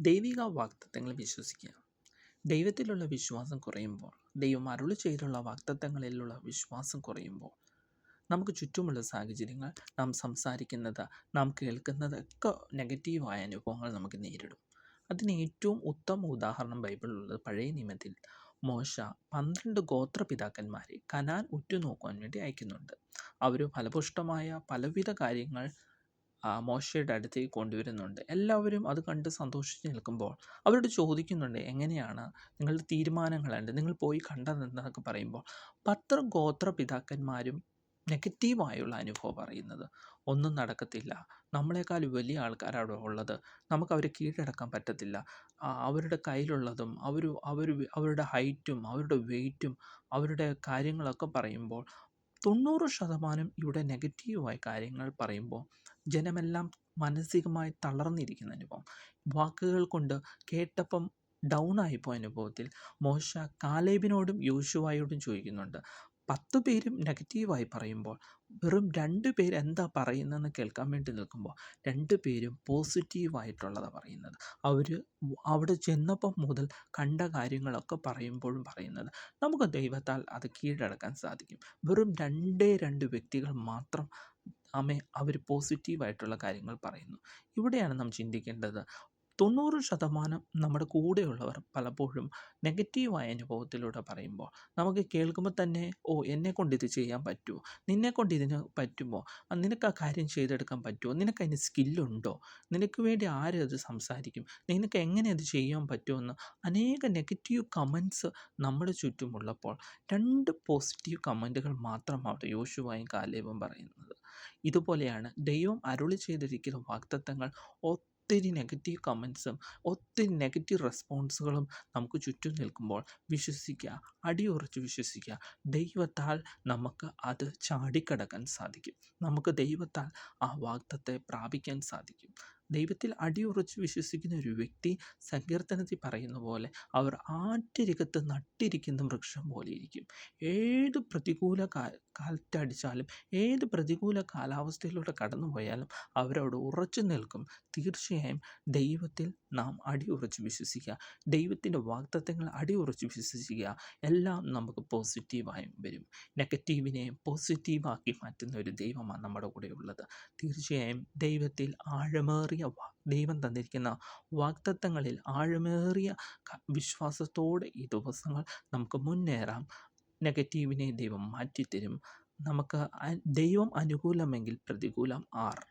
ദൈവിക വാഗ്ദത്തങ്ങൾ വിശ്വസിക്കുക. ദൈവത്തിലുള്ള വിശ്വാസം കുറയുമ്പോൾ, ദൈവം അരുളി ചെയ്തുള്ള വാഗ്ദത്തങ്ങളിലുള്ള വിശ്വാസം കുറയുമ്പോൾ, നമുക്ക് ചുറ്റുമുള്ള സാഹചര്യങ്ങൾ, നാം സംസാരിക്കുന്നത്, നാം കേൾക്കുന്നതൊക്കെ നെഗറ്റീവായ അനുഭവങ്ങൾ നമുക്ക് നേരിടും. അതിന് ഏറ്റവും ഉത്തമ ഉദാഹരണം ബൈബിളിലുള്ളത് പഴയ നിയമത്തിൽ മോശ 12 ഗോത്രപിതാക്കന്മാരെ കനാൻ ഉറ്റുനോക്കുവാൻ വേണ്ടി അയക്കുന്നുണ്ട്. അവർ ഫലപുഷ്ടമായ പലവിധ കാര്യങ്ങൾ മോശയുടെ അടുത്തേക്ക് കൊണ്ടുവരുന്നുണ്ട്. എല്ലാവരും അത് കണ്ട് സന്തോഷിച്ച് നിൽക്കുമ്പോൾ അവരോട് ചോദിക്കുന്നുണ്ട്, എങ്ങനെയാണ് നിങ്ങളുടെ തീരുമാനങ്ങളുണ്ട്, നിങ്ങൾ പോയി കണ്ടതെന്നൊക്കെ പറയുമ്പോൾ 10 ഗോത്രപിതാക്കന്മാരും നെഗറ്റീവായുള്ള അനുഭവം പറയുന്നത്. ഒന്നും നടക്കത്തില്ല, നമ്മളെക്കാൾ വലിയ ആൾക്കാരവിടെ ഉള്ളത്, നമുക്കവരെ കീഴടക്കാൻ പറ്റത്തില്ല, അവരുടെ കയ്യിലുള്ളതും അവരുടെ ഹൈറ്റും അവരുടെ വെയ്റ്റും അവരുടെ കാര്യങ്ങളൊക്കെ പറയുമ്പോൾ 90% ഇവിടെ നെഗറ്റീവായ കാര്യങ്ങൾ പറയുമ്പോൾ ജനമെല്ലാം മാനസികമായി തളർന്നിരിക്കുന്ന അനുഭവം. വാക്കുകൾ കൊണ്ട് കേട്ടപ്പം ഡൗൺ ആയിപ്പോയ അനുഭവത്തിൽ മോശ കാലേബിനോടും യോശുവായോടും ചോദിക്കുന്നുണ്ട്. 10 പേരും നെഗറ്റീവായി പറയുമ്പോൾ വെറും 2 പേര് എന്താ പറയുന്നതെന്ന് കേൾക്കാൻ വേണ്ടി നിൽക്കുമ്പോൾ 2 പേരും പോസിറ്റീവായിട്ടുള്ളതാണ് പറയുന്നത്. അവർ അവിടെ ചെന്നപ്പം മുതൽ കണ്ട കാര്യങ്ങളൊക്കെ പറയുമ്പോഴും പറയുന്നത് നമുക്ക് ദൈവത്താൽ അത് കീഴടക്കാൻ സാധിക്കും. വെറും 2 വ്യക്തികൾ മാത്രം അവർ പോസിറ്റീവായിട്ടുള്ള കാര്യങ്ങൾ പറയുന്നു. ഇവിടെയാണ് നാം ചിന്തിക്കേണ്ടത്. 90% നമ്മുടെ കൂടെയുള്ളവർ പലപ്പോഴും നെഗറ്റീവായ അനുഭവത്തിലൂടെ പറയുമ്പോൾ നമുക്ക് കേൾക്കുമ്പോൾ തന്നെ, ഓ, എന്നെക്കൊണ്ട് ഇത് ചെയ്യാൻ പറ്റുമോ, നിന്നെക്കൊണ്ട് ഇതിന് പറ്റുമോ, നിനക്ക് ആ കാര്യം ചെയ്തെടുക്കാൻ പറ്റുമോ, നിനക്കതിന് സ്കില്ലുണ്ടോ, നിനക്ക് വേണ്ടി ആരത് സംസാരിക്കും, നിനക്ക് എങ്ങനെ അത് ചെയ്യാൻ പറ്റുമെന്ന് അനേക നെഗറ്റീവ് കമൻറ്റ്സ് നമ്മുടെ ചുറ്റുമുള്ളപ്പോൾ 2 പോസിറ്റീവ് കമൻറ്റുകൾ മാത്രം അവിടെ യോശുവയും കാലേബും പറയുന്നത്. ഇതുപോലെയാണ് ദൈവം അരുളി ചെയ്തിരിക്കുന്ന വാഗ്ദത്തങ്ങൾ ഒത്തിരി നെഗറ്റീവ് കമൻറ്റ്സും ഒത്തിരി നെഗറ്റീവ് റെസ്പോൺസുകളും നമുക്ക് ചുറ്റും നിൽക്കുമ്പോൾ വിശ്വസിക്കുക, അടിയുറച്ച് വിശ്വസിക്കുക. ദൈവത്താൽ നമുക്ക് അത് ചാടിക്കടക്കാൻ സാധിക്കും. നമുക്ക് ദൈവത്താൽ ആ വാഗ്ദത്തത്തെ പ്രാപിക്കാൻ സാധിക്കും. ദൈവത്തിൽ അടിയുറച്ച് വിശ്വസിക്കുന്ന ഒരു വ്യക്തി സങ്കീർത്തനത്തിൽ പറയുന്ന പോലെ അവർ ആറ്റരികത്ത് നട്ടിരിക്കുന്ന വൃക്ഷം പോലെ ഇരിക്കും. ഏത് പ്രതികൂല കാറ്റടിച്ചാലും ഏത് പ്രതികൂല കാലാവസ്ഥയിലൂടെ കടന്നു പോയാലും അവരവിടെ ഉറച്ചു നിൽക്കും. തീർച്ചയായും ദൈവത്തിൽ നാം അടിയുറച്ച് വിശ്വസിക്കുക, ദൈവത്തിൻ്റെ വാഗ്ദത്തങ്ങൾ അടിയുറച്ച് വിശ്വസിക്കുക. എല്ലാം നമുക്ക് പോസിറ്റീവായും വരും. നെഗറ്റീവിനെ പോസിറ്റീവാക്കി മാറ്റുന്ന ഒരു ദൈവമാണ് നമ്മുടെ കൂടെ ഉള്ളത്. തീർച്ചയായും ദൈവത്തിൽ ആഴമേറിയ ദൈവം തന്നിരിക്കുന്ന വാഗ്ദത്തങ്ങളിൽ ആഴമേറിയ വിശ്വാസത്തോടെ ഈ ദിവസങ്ങൾ നമുക്ക് മുന്നേറാം. നെഗറ്റീവിനെ ദൈവം മാറ്റിത്തരും. നമുക്ക് ദൈവം അനുകൂലമെങ്കിൽ പ്രതികൂലം 6.